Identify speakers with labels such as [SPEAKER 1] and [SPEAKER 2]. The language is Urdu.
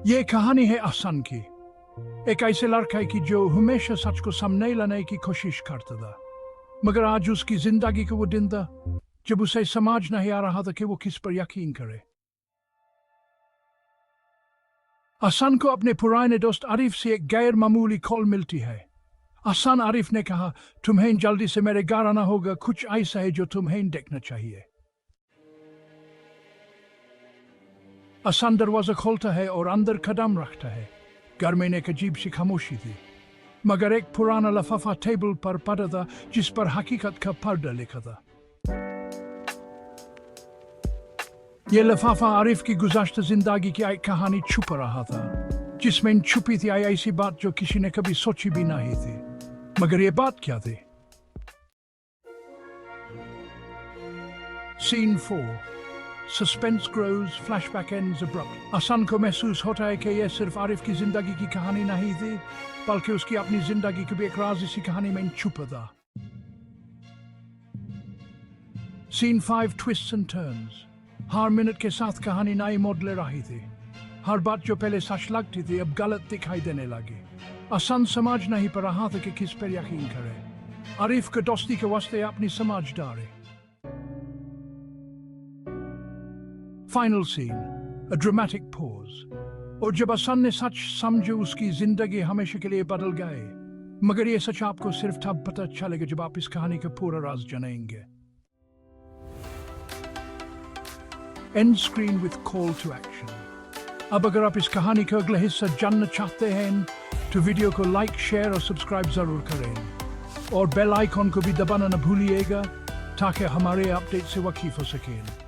[SPEAKER 1] یہ کہانی ہے احسان کی، ایک ایسے لڑکے کی جو ہمیشہ سچ کو سامنے لانے کی کوشش کرتا تھا، مگر آج اس کی زندگی کا وہ دن تھا جب اسے سمجھ نہیں آ رہا تھا کہ وہ کس پر یقین کرے۔ احسان کو اپنے پرانے دوست عارف سے ایک غیر معمولی کال ملتی ہے۔ احسان عارف نے کہا، تمہیں جلدی سے میرے گھر آنا ہوگا، کچھ ایسا ہے جو تمہیں دیکھنا چاہیے۔ احسان دروازہ کھولتا ہے اور اندر قدم رکھتا ہے۔ گھر میں ایک عجیب سی خاموشی تھی، مگر ایک پرانا لفافہ ٹیبل پر پڑا تھا جس پر حقیقت کا پردہ لکھا تھا۔ یہ لفافہ عارف کی گزشتہ زندگی کی ایک کہانی چھپا رہا تھا، جس میں چھپی تھی ایسی بات جو کسی نے کبھی سوچی بھی نہیں تھی۔ مگر یہ بات کیا تھی؟ سین 4 Suspense grows, flashback ends abruptly. احسان کو محسوس ہوتا ہے کہ یہ صرف عارف کی زندگی کی کہانی نہیں تھی، بلکہ اس کی اپنی زندگی کی بھی ایک راز اسی کہانی میں چھپا تھا۔ Scene 5 Twists and turns. Hare minute کے ساتھ کہانی نئی موڑ لے رہی تھی۔ ہر بات جو پہلے سچ لگتی تھی اب غلط دکھائی دینے لگی۔ احسان سمجھ نہیں پا رہا تھا کہ کس پر یقین کرے، عارف کے دوستی کے واسطے اپنی سمجھداری۔ Final scene, a dramatic pause۔ اور جب احسان نے سچ سمجھا، اس کی زندگی ہمیشہ کے لیے بدل گئی۔ مگر یہ سچ آپ کو صرف تب پتہ چلے گا جب آپ اس کہانی کا پورا راز جانیں گے۔ End screen with call to action۔ اب اگر آپ اس کہانی کا اگلا حصہ جاننا چاہتے ہیں تو ویڈیو کو لائک، شیئر اور سبسکرائب ضرور کریں، اور بیل آئیکن کو بھی دبانا نہ بھولیے گا تاکہ ہمارے اپڈیٹ سے واقف ہو سکیں۔